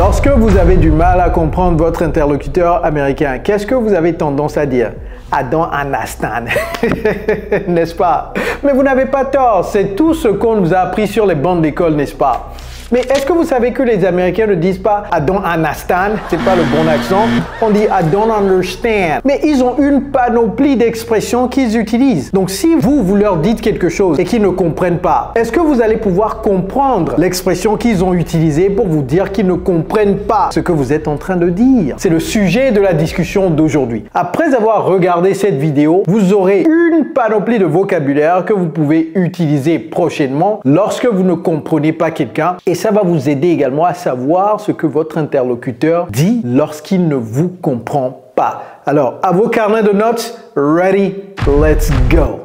Lorsque vous avez du mal à comprendre votre interlocuteur américain, qu'est-ce que vous avez tendance à dire? I don't understand. N'est-ce pas? Mais vous n'avez pas tort, c'est tout ce qu'on nous a appris sur les bancs d'école, n'est-ce pas? Mais est-ce que vous savez que les Américains ne disent pas I don't understand? C'est pas le bon accent. On dit I don't understand. Mais ils ont une panoplie d'expressions qu'ils utilisent. Donc si vous leur dites quelque chose et qu'ils ne comprennent pas, est-ce que vous allez pouvoir comprendre l'expression qu'ils ont utilisée pour vous dire qu'ils ne comprennent pas ce que vous êtes en train de dire? C'est le sujet de la discussion d'aujourd'hui. Après avoir regardé cette vidéo, vous aurez une panoplie de vocabulaire que vous pouvez utiliser prochainement lorsque vous ne comprenez pas quelqu'un. Et ça va vous aider également à savoir ce que votre interlocuteur dit lorsqu'il ne vous comprend pas. Alors, à vos carnets de notes, ready, let's go.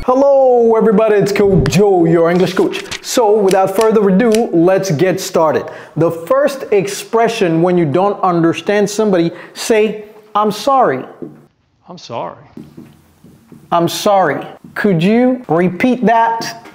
Hello everybody, it's Coach Joe, your English coach. So, without further ado, let's get started. The first expression when you don't understand somebody, say, I'm sorry. I'm sorry. I'm sorry. Could you repeat that?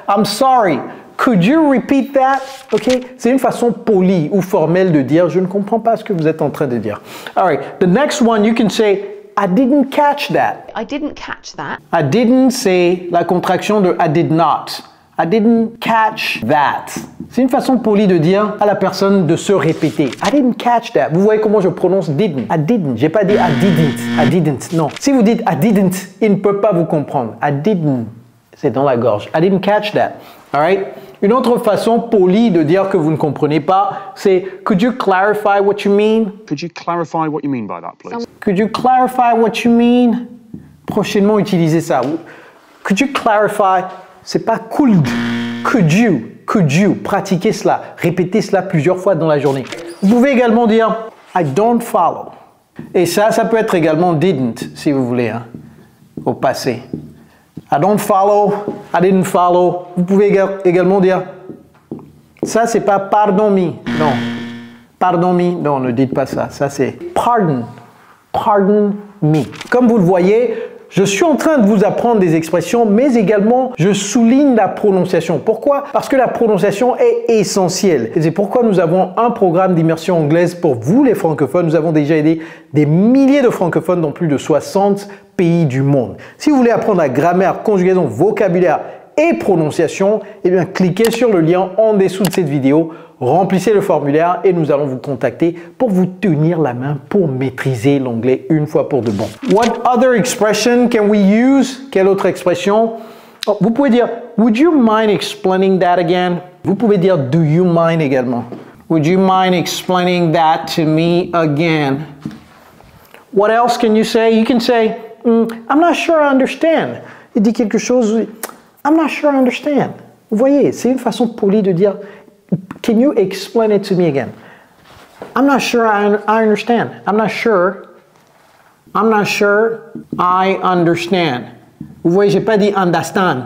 I'm sorry. Could you repeat that? Ok? C'est une façon polie ou formelle de dire je ne comprends pas ce que vous êtes en train de dire. All right. The next one, you can say I didn't catch that. I didn't catch that. I didn't, c'est la contraction de I did not. I didn't catch that. C'est une façon polie de dire à la personne de se répéter. I didn't catch that. Vous voyez comment je prononce didn't. I didn't. J'ai pas dit I didn't. I didn't. Non. Si vous dites I didn't, il ne peut pas vous comprendre. I didn't. C'est dans la gorge. I didn't catch that. All right? Une autre façon polie de dire que vous ne comprenez pas, c'est Could you clarify what you mean? Could you clarify what you mean by that, please? Could you clarify what you mean? Prochainement, utilisez ça. Could you clarify? C'est pas could. Could you? Could you? Pratiquez cela. Répétez cela plusieurs fois dans la journée. Vous pouvez également dire I don't follow. Et ça peut être également didn't, si vous voulez, hein, au passé. I don't follow, I didn't follow. Vous pouvez également dire, ça c'est pas pardon me, non. Pardon me, non, ne dites pas ça. Ça c'est pardon, pardon me. Comme vous le voyez, je suis en train de vous apprendre des expressions, mais également je souligne la prononciation. Pourquoi? Parce que la prononciation est essentielle. Et c'est pourquoi nous avons un programme d'immersion anglaise pour vous les francophones. Nous avons déjà aidé des milliers de francophones dans plus de 60 pays du monde. Si vous voulez apprendre la grammaire, conjugaison, vocabulaire et prononciation, eh bien cliquez sur le lien en dessous de cette vidéo, remplissez le formulaire et nous allons vous contacter pour vous tenir la main pour maîtriser l'anglais une fois pour de bon. What other expression can we use? Quelle autre expression? Oh, vous pouvez dire Would you mind explaining that again? Vous pouvez dire Do you mind également. Would you mind explaining that to me again? What else can you say? You can say I'm not sure I understand. Il dit quelque chose, I'm not sure I understand. Vous voyez, c'est une façon polie de dire Can you explain it to me again? I'm not sure I understand. I'm not sure. I'm not sure I understand. Vous voyez, j'ai pas dit understand.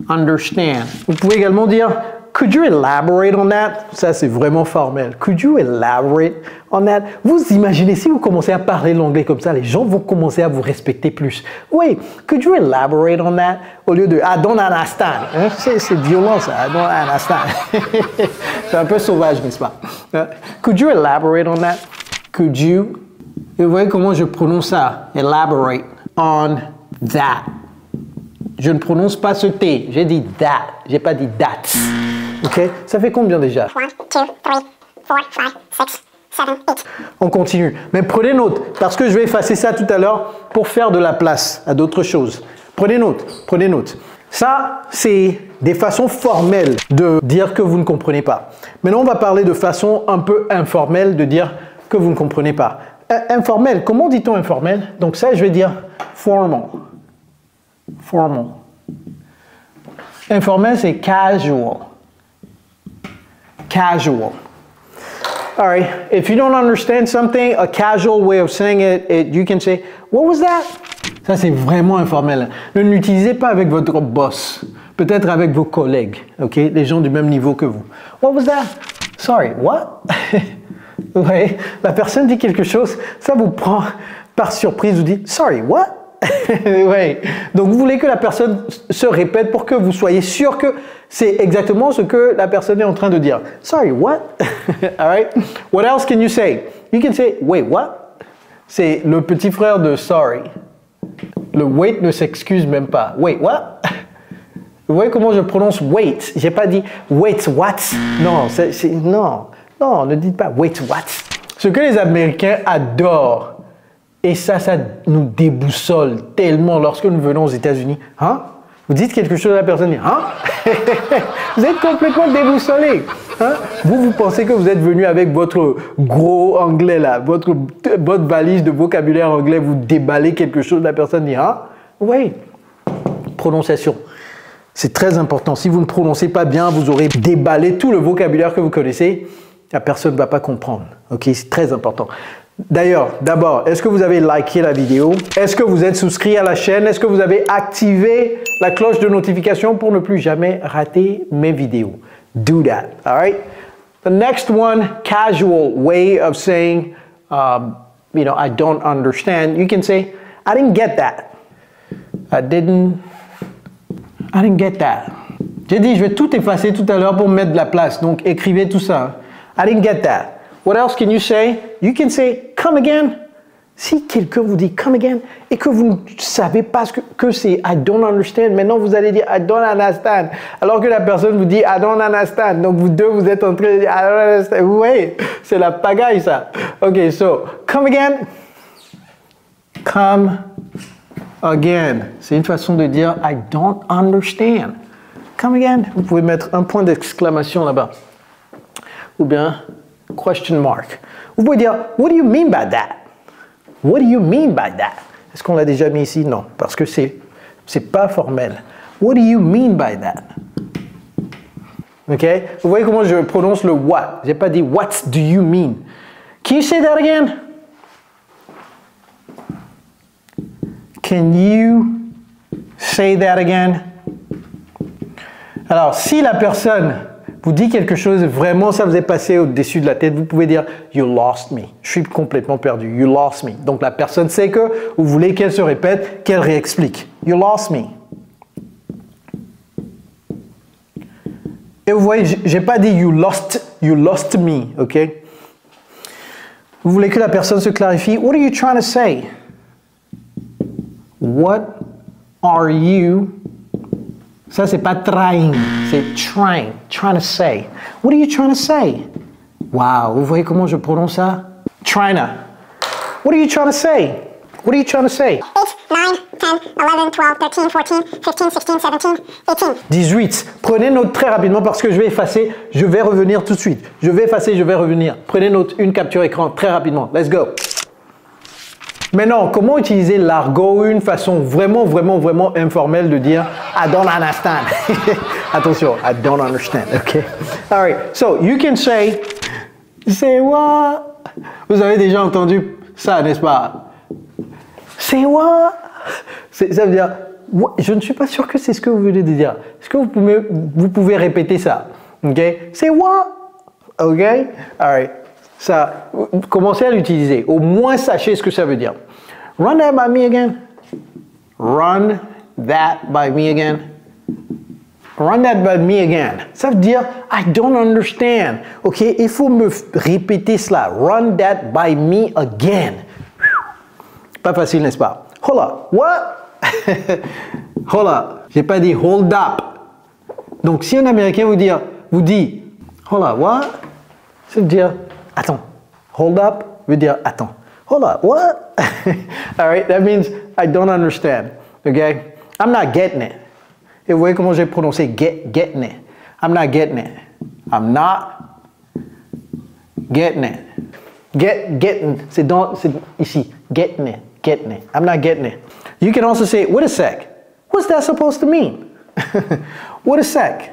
Understand. Vous pouvez également dire Could you elaborate on that? Ça, c'est vraiment formel. Could you elaborate on that? Vous imaginez, si vous commencez à parler l'anglais comme ça, les gens vont commencer à vous respecter plus. Oui, could you elaborate on that? Au lieu de I don't understand. Hein? C'est violent ça, I don't understand. C'est un peu sauvage, n'est-ce pas? Could you elaborate on that? Could you? Et vous voyez comment je prononce ça? Elaborate on that. Je ne prononce pas ce T, j'ai dit that, j'ai pas dit that. Ok? Ça fait combien déjà? 1, 2, 3, 4, 5, 6, 7, 8. On continue. Mais prenez note, parce que je vais effacer ça tout à l'heure pour faire de la place à d'autres choses. Prenez note, prenez note. Ça, c'est des façons formelles de dire que vous ne comprenez pas. Maintenant, on va parler de façon un peu informelle de dire que vous ne comprenez pas. Informel, comment dit-on informel? Donc ça, je vais dire formal. Formal. Informel, c'est casual. Casual. All right. If you don't understand something, a casual way of saying it, you can say, what was that? Ça, c'est vraiment informel. Ne l'utilisez pas avec votre boss. Peut-être avec vos collègues, ok? Les gens du même niveau que vous. What was that? Sorry, what? Vous voyez, la personne dit quelque chose, ça vous prend par surprise, vous dites, sorry, what? Ouais. Donc vous voulez que la personne se répète pour que vous soyez sûr que c'est exactement ce que la personne est en train de dire. Sorry, what? All right. What else can you say? You can say, wait, what? C'est le petit frère de sorry. Le wait ne s'excuse même pas. Wait, what? Vous voyez comment je prononce wait? J'ai pas dit wait, what? Non, non, ne dites pas wait, what? Ce que les Américains adorent, et ça nous déboussole tellement lorsque nous venons aux États-Unis. Hein? Vous dites quelque chose à la personne, hein? Vous êtes complètement déboussolé. Hein? Vous pensez que vous êtes venu avec votre gros anglais là, votre valise de vocabulaire anglais, vous déballez quelque chose, la personne dit, hein? Oui. Prononciation. C'est très important. Si vous ne prononcez pas bien, vous aurez déballé tout le vocabulaire que vous connaissez. La personne ne va pas comprendre. Ok, c'est très important. D'ailleurs, d'abord, est-ce que vous avez liké la vidéo? Est-ce que vous êtes souscrit à la chaîne? Est-ce que vous avez activé la cloche de notification pour ne plus jamais rater mes vidéos? Do that, all right? The next one, casual way of saying, I don't understand. You can say, I didn't get that. I didn't get that. J'ai dit, je vais tout effacer tout à l'heure pour mettre de la place. Donc, écrivez tout ça. I didn't get that. What else can you say? You can say, come again. Si quelqu'un vous dit come again et que vous ne savez pas que c'est I don't understand, maintenant vous allez dire I don't understand. Alors que la personne vous dit I don't understand. Donc vous deux, vous êtes en train de dire I don't understand. Vous voyez, c'est la pagaille ça. Ok, so, come again. Come again. C'est une façon de dire I don't understand. Come again. Vous pouvez mettre un point d'exclamation là-bas. Ou bien question mark. Vous pouvez dire what do you mean by that? What do you mean by that? Est-ce qu'on l'a déjà mis ici? Non, parce que c'est pas formel. What do you mean by that? Ok? Vous voyez comment je prononce le what? J'ai pas dit what do you mean? Can you say that again? Can you say that again? Alors, si la personne vous dit quelque chose, vraiment ça vous est passé au-dessus de la tête, vous pouvez dire « You lost me ». Je suis complètement perdu. « You lost me ». Donc la personne sait que vous voulez qu'elle se répète, qu'elle réexplique. « You lost me ». Et vous voyez, j'ai pas dit « You lost me », ok? Vous voulez que la personne se clarifie. « What are you trying to say? » What are you... Ça, c'est pas trying, c'est trying to say. What are you trying to say? Wow, vous voyez comment je prononce ça? Trying to. What are you trying to say? What are you trying to say? 8, 9, 10, 11, 12, 13, 14, 15, 16, 17, 18. 18. Prenez note très rapidement parce que je vais effacer, je vais revenir tout de suite. Je vais effacer, je vais revenir. Prenez note, une capture écran très rapidement. Let's go. Maintenant, comment utiliser l'argot, une façon vraiment informelle de dire I don't understand. Attention, I don't understand, okay? All right, so you can say what? Vous avez déjà entendu ça, n'est-ce pas? Say what? Ça veut dire, je ne suis pas sûr que c'est ce que vous venez de dire. Est-ce que vous pouvez répéter ça? Ok? Say what? Ok? All right. Ça, commencez à l'utiliser. Au moins, sachez ce que ça veut dire. Run that by me again. Run that by me again. Run that by me again. Ça veut dire I don't understand. Ok, il faut me répéter cela. Run that by me again. Pas facile, n'est-ce pas? Hold up. What? Hold up. J'ai pas dit hold up. Donc, si un Américain vous dit hold up, what? Ça veut dire attends. Hold up veut dire attends. Hold up, what? All right, that means I don't understand. Okay? I'm not getting it. Et vous voyez comment j'ai prononcé getting it. I'm not getting it. I'm not getting it. Getting, c'est ici. Getting it. I'm not getting it. You can also say, wait a sec. What's that supposed to mean? Wait a sec.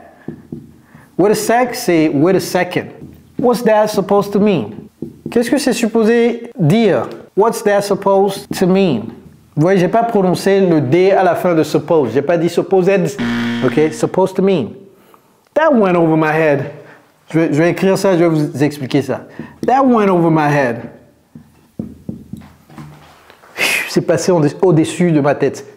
Wait a sec, c'est wait a second. What's that supposed to mean? Qu'est-ce que c'est supposé dire? What's that supposed to mean? Vous voyez, j'ai pas prononcé le D à la fin de suppose. J'ai pas dit supposed. Ok, supposed to mean. That went over my head. Je vais écrire ça, je vais vous expliquer ça. That went over my head. c'est passé au-dessus de ma tête.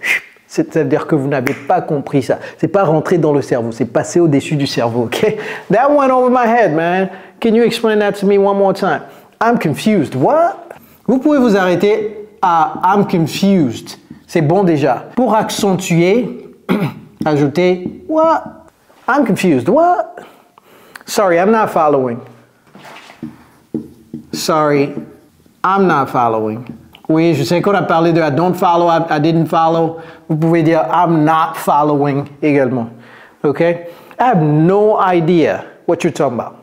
C'est-à-dire que vous n'avez pas compris ça. C'est pas rentré dans le cerveau, c'est passé au-dessus du cerveau, ok? That went over my head, man. Can you explain that to me one more time? I'm confused. What? Vous pouvez vous arrêter à I'm confused. C'est bon déjà. Pour accentuer, ajoutez what? I'm confused. What? Sorry, I'm not following. Sorry, I'm not following. Oui, je sais qu'on a parlé de I don't follow, I didn't follow. Vous pouvez dire I'm not following également. OK? I have no idea what you're talking about.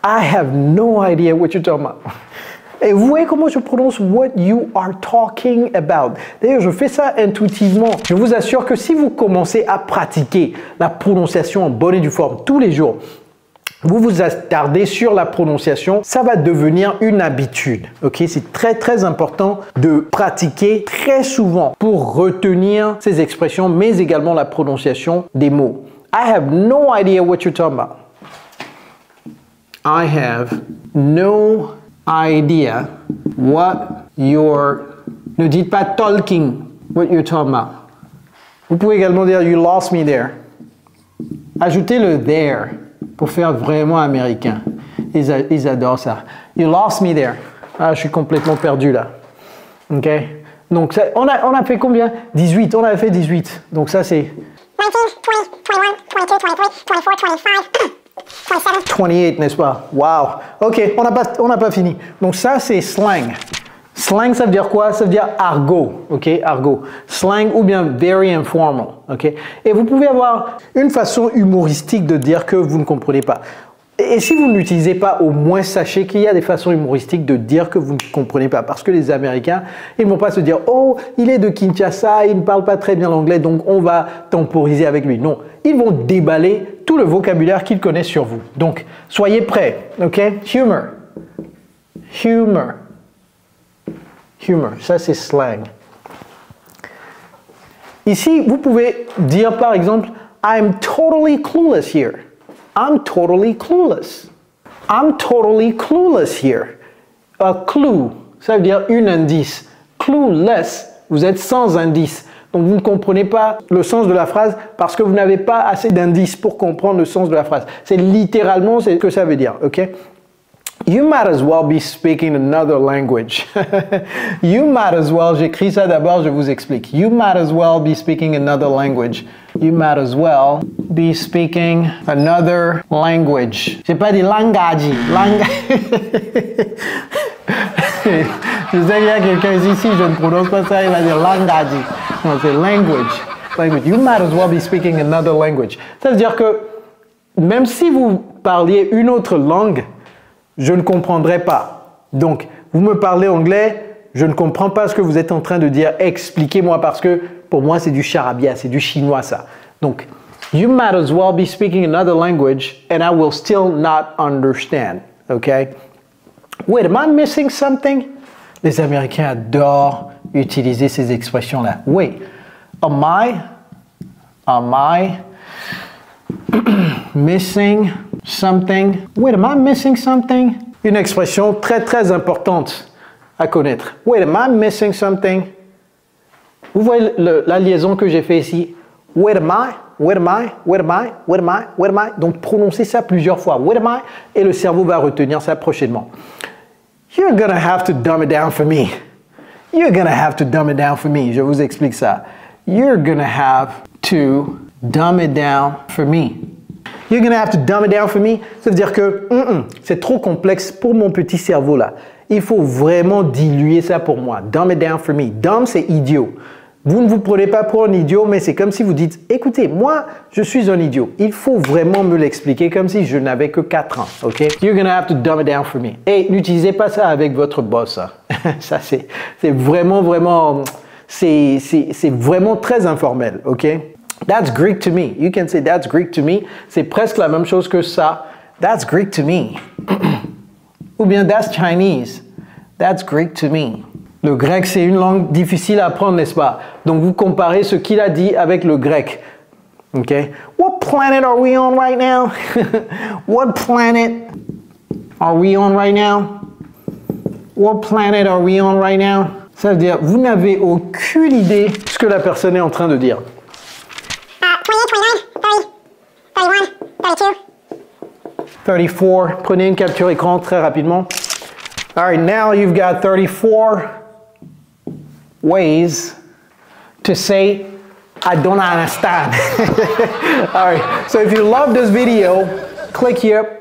I have no idea what you're talking about. Et vous voyez comment je prononce what you are talking about. D'ailleurs, je fais ça intuitivement. Je vous assure que si vous commencez à pratiquer la prononciation en bonne et due forme tous les jours, vous vous attardez sur la prononciation, ça va devenir une habitude. Ok, c'est très très important de pratiquer très souvent pour retenir ces expressions, mais également la prononciation des mots. I have no idea what you're talking about. I have no idea what you're... Ne dites pas talking, what you're talking about. Vous pouvez également dire you lost me there. Ajoutez le there pour faire vraiment américain. Ils adorent ça. You lost me there. Ah, je suis complètement perdu là. OK? Donc, ça, on a fait combien? 18. On a fait 18. Donc, ça, c'est... 19, 20, 21, 22, 23, 24, 25, 27. 28, n'est-ce pas? Wow. OK, on n'a pas fini. Donc, ça, c'est slang. Slang, ça veut dire quoi? Ça veut dire argot, ok? Argot. Slang ou bien very informal, ok? Et vous pouvez avoir une façon humoristique de dire que vous ne comprenez pas. Et si vous ne l'utilisez pas, au moins sachez qu'il y a des façons humoristiques de dire que vous ne comprenez pas. Parce que les Américains, ils ne vont pas se dire « Oh, il est de Kinshasa, il ne parle pas très bien l'anglais, donc on va temporiser avec lui. » Non, ils vont déballer tout le vocabulaire qu'ils connaissent sur vous. Donc, soyez prêts, ok? Humor. Humor. Humor, ça c'est slang. Ici, vous pouvez dire par exemple I'm totally clueless here. I'm totally clueless. I'm totally clueless here. A clue, ça veut dire un indice. Clueless, vous êtes sans indice. Donc vous ne comprenez pas le sens de la phrase parce que vous n'avez pas assez d'indices pour comprendre le sens de la phrase. C'est littéralement ce que ça veut dire, ok? You might as well be speaking another language. You might as well, j'écris ça d'abord, je vous explique. You might as well be speaking another language. You might as well be speaking another language. J'ai pas dit langage. Je sais qu'il y a quelqu'un ici, je ne prononce pas ça, il va dire langage. Non, c'est language. Language. You might as well be speaking another language. Ça veut dire que même si vous parliez une autre langue, je ne comprendrai pas. Donc, vous me parlez anglais, je ne comprends pas ce que vous êtes en train de dire. Expliquez-moi parce que pour moi, c'est du charabia, c'est du chinois ça. Donc, you might as well be speaking another language and I will still not understand. Okay? Wait, am I missing something? Les Américains adorent utiliser ces expressions-là. Wait, am I missing something? Wait, am I missing something? Une expression très très importante à connaître. Wait, am I missing something? Vous voyez la liaison que j'ai fait ici? Wait, am I? Wait, am I? Wait, am I? Wait, am I? Wait, am I? Donc prononcez ça plusieurs fois. Wait, am I? Et le cerveau va retenir ça prochainement. You're gonna have to dumb it down for me. You're gonna have to dumb it down for me. Je vous explique ça. You're gonna have to dumb it down for me. You're gonna have to dumb it down for me. Ça veut dire que c'est trop complexe pour mon petit cerveau là. Il faut vraiment diluer ça pour moi. Dumb it down for me. Dumb, c'est idiot. Vous ne vous prenez pas pour un idiot, mais c'est comme si vous dites, écoutez, moi, je suis un idiot. Il faut vraiment me l'expliquer comme si je n'avais que 4 ans, ok? You're gonna have to dumb it down for me. Et n'utilisez pas ça avec votre boss. Hein. Ça, c'est vraiment, c'est vraiment très informel, ok? That's Greek to me. You can say that's Greek to me. C'est presque la même chose que ça. That's Greek to me. Ou bien that's Chinese. That's Greek to me. Le grec, c'est une langue difficile à apprendre, n'est-ce pas? Donc, vous comparez ce qu'il a dit avec le grec. OK? What planet are we on right now? What planet are we on right now? What planet are we on right now? Ça veut dire, vous n'avez aucune idée de ce que la personne est en train de dire. 28, 29, 30, 31, 32. 34, prenez une capture écran très rapidement. All right, now you've got 34 ways to say, I don't understand. All right, so if you love this video, click here,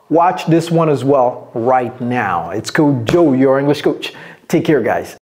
watch this one as well right now. It's Coach Joe, your English coach. Take care, guys.